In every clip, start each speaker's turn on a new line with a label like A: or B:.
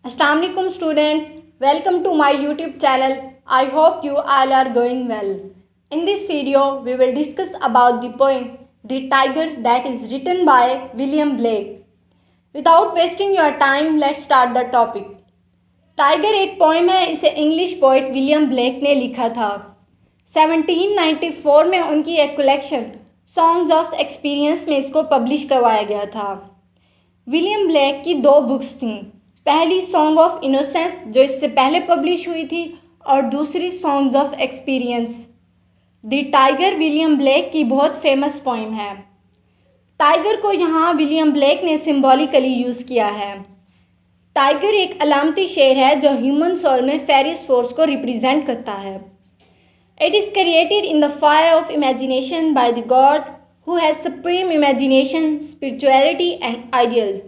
A: Assalamualaikum students, welcome to my YouTube channel. I hope you all are going well. In this video, we will discuss about the poem The Tiger that is written by William Blake. Without wasting your time, let's start the topic. Tiger एक poem है, इसे English poet William Blake ने लिखा था। 1794 में उनकी एक collection songs of experience में इसको पब्लिश करवाया गया था। विलियम ब्लेक की दो बुक्स थीं, पहली सॉन्ग ऑफ इनोसेंस जो इससे पहले पब्लिश हुई थी और दूसरी songs of experience. The tiger William Blake की बहुत फेमस पोएम है। टाइगर को यहाँ विलियम ब्लेक ने सिम्बॉलिकली यूज़ किया है। टाइगर एक अलामती शेर है जो ह्यूमन सोल में फेरियस फोर्स को रिप्रेजेंट करता है। It is created in the fire of imagination by the God who has supreme imagination, spirituality and ideals.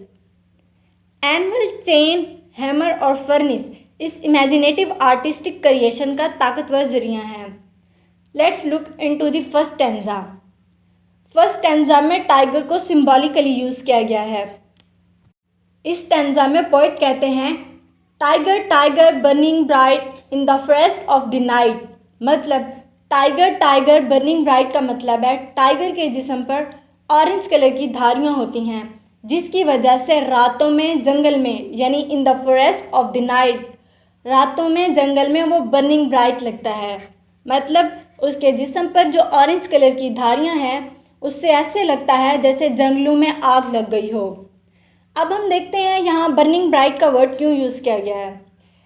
A: Animal, chain, hammer और फर्निस इस इमेजिनेटिव आर्टिस्टिक क्रिएशन का ताकतवर जरिया है। Let's look into the first stanza. First stanza में tiger को symbolically use किया गया है। इस स्टैंजा में पोइट कहते हैं, tiger tiger burning bright in the forest of the night. मतलब टाइगर टाइगर बर्निंग ब्राइट का मतलब है टाइगर के जिस्म पर ऑरेंज कलर की धारियाँ होती हैं, जिसकी वजह से रातों में जंगल में यानी इन the forest of the night, रातों में जंगल में वो बर्निंग ब्राइट लगता है। मतलब उसके जिस्म पर जो ऑरेंज कलर की धारियाँ हैं उससे ऐसे लगता है जैसे जंगलों में आग लग गई हो। अब हम देखते हैं यहाँ बर्निंग ब्राइट का वर्ड क्यों यूज़ किया गया है।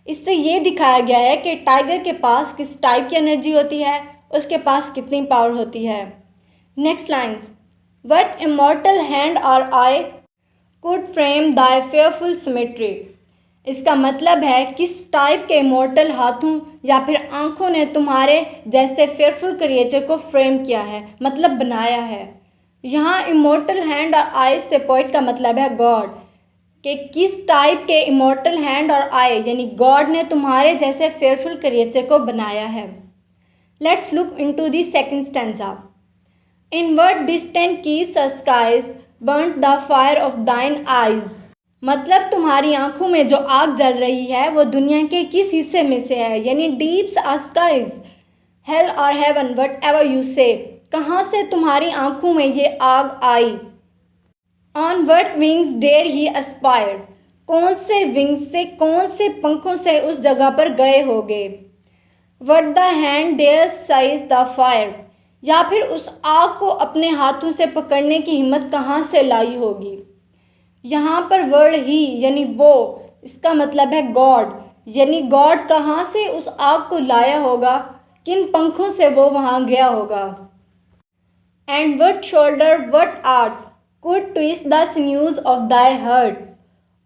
A: इससे ये दिखाया गया है कि टाइगर के पास किस टाइप की एनर्जी होती है, उसके पास कितनी पावर होती है। Next lines, what immortal hand और eye could frame thy fearful symmetry. इसका मतलब है किस टाइप के इमॉर्टल हाथों या फिर आँखों ने तुम्हारे जैसे फेयरफुल क्रिएचर को फ्रेम किया है, मतलब बनाया है। यहाँ इमॉर्टल हैंड और आई से पॉइंट का मतलब है गॉड, कि किस टाइप के इमॉर्टल हैंड और आई यानी गॉड ने तुम्हारे जैसे फेयरफुल क्रिएचर को बनाया है। Let's look into the second stanza. In what distant deeps or skies burnt the fire of thine eyes. मतलब तुम्हारी आंखों में जो आग जल रही है वो दुनिया के किस हिस्से में से है, यानी डीप्स अ स्काइज, हेल और heaven whatever you say, कहाँ से तुम्हारी आंखों में ये आग आई। On what wings dare he aspired, कौन से विंग्स से, कौन से पंखों से उस जगह पर गए होगे। What the hand dare seize the fire, या फिर उस आग को अपने हाथों से पकड़ने की हिम्मत कहाँ से लाई होगी। यहाँ पर वर्ड ही यानी वो, इसका मतलब है गॉड, यानी गॉड कहाँ से उस आग को लाया होगा, किन पंखों से वो वहाँ गया होगा। And what shoulder what art could twist the sinews of thy heart.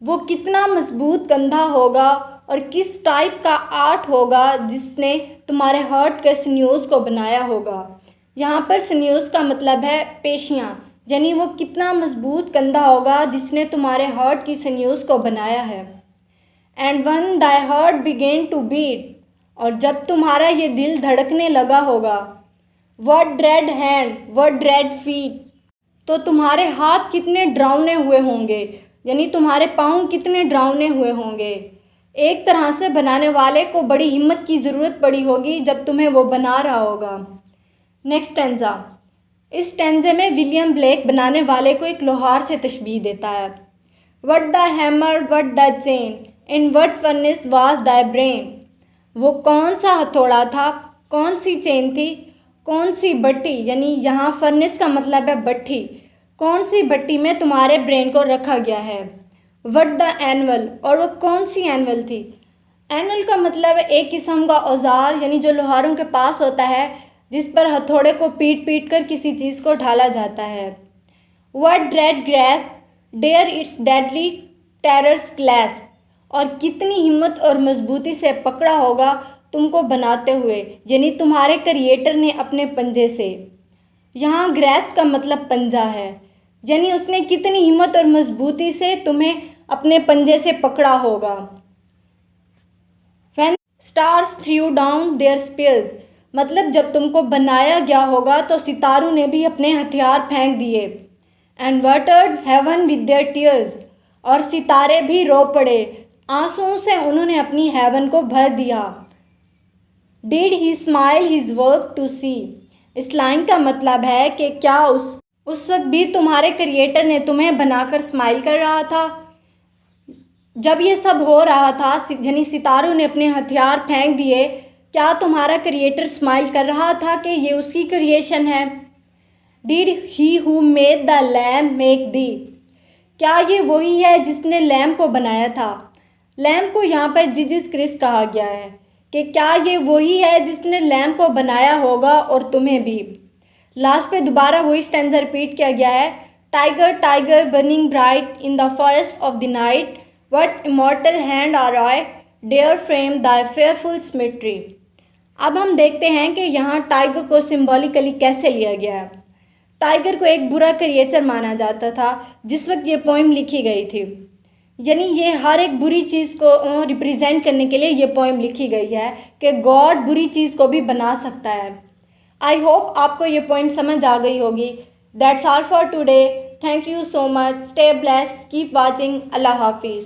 A: वो कितना मजबूत कंधा होगा और किस टाइप का आर्ट होगा जिसने तुम्हारे हर्ट के सिन्यूज को बनाया होगा। यहाँ पर सिन्यूज का मतलब है पेशियाँ, यानी वो कितना मजबूत कंधा होगा जिसने तुम्हारे हर्ट की सिन्यूज को बनाया है। And when thy heart began to beat, और जब तुम्हारा ये दिल धड़कने लगा होगा। What dread hand what dread feet, तो तुम्हारे हाथ कितने डरावने हुए होंगे, यानी तुम्हारे पाँव कितने डरावने हुए होंगे। एक तरह से बनाने वाले को बड़ी हिम्मत की ज़रूरत पड़ी होगी जब तुम्हें वो बना रहा होगा। Next stanza. इस स्टैंजे में विलियम ब्लेक बनाने वाले को एक लोहार से तशबीह देता है। What the hammer what the chain in what furnace was the brain. वो कौन सा हथौड़ा था, कौन सी चेन थी, कौन सी भट्टी, यानी यहाँ फर्नेस का मतलब है भट्टी, कौन सी भट्टी में तुम्हारे ब्रेन को रखा गया है। व्हाट द एनवल, और वो कौन सी एनवल थी। एनवल का मतलब है एक किस्म का औजार, यानी जो लोहारों के पास होता है जिस पर हथौड़े को पीट पीट कर किसी चीज़ को ढाला जाता है। What dread grasp dare its deadly terrors clasp, और कितनी हिम्मत और मजबूती से पकड़ा होगा तुमको बनाते हुए, यानी तुम्हारे क्रिएटर ने अपने पंजे से। यहाँ ग्रैस्प का मतलब पंजा है, यानी उसने कितनी हिम्मत और मजबूती से तुम्हें अपने पंजे से पकड़ा होगा। When stars threw down their spears, मतलब जब तुमको बनाया गया होगा तो सितारों ने भी अपने हथियार फेंक दिए। And watered heaven with their tears, और सितारे भी रो पड़े आंसुओं से उन्होंने अपनी हेवन को भर दिया। Did he smile his work to see. इस लाइन का मतलब है कि क्या उस वक्त भी तुम्हारे क्रिएटर ने तुम्हें बनाकर स्माइल कर रहा था। जब ये सब हो रहा था, यानी सितारों ने अपने हथियार फेंक दिए, क्या तुम्हारा क्रिएटर स्माइल कर रहा था कि ये उसकी क्रिएशन है। Did he who made the lamp make the. क्या ये वही है जिसने लैम्प को बनाया था। लैम्प को यहाँ पर जीसस क्रिस्ट कहा गया है कि क्या ये वही है जिसने लैम्प को बनाया होगा और तुम्हें भी। लास्ट पे दोबारा वही स्टैंजा रिपीट किया गया है। Tiger tiger burning bright in the forest of the night, what immortal hand or eye dare frame the fearful symmetry. अब हम देखते हैं कि यहाँ टाइगर को सिम्बॉलिकली कैसे लिया गया है। टाइगर को एक बुरा क्रिएचर माना जाता था जिस वक्त ये पोइम लिखी गई थी, यानी ये हर एक बुरी चीज़ को रिप्रेजेंट करने के लिए ये पोइम लिखी गई है कि गॉड बुरी चीज़ को भी बना सकता है। आई होप आपको ये पोइम समझ आ गई होगी। That's all for today. Thank you so much. Stay blessed, keep watching. अल्लाह हाफिज़।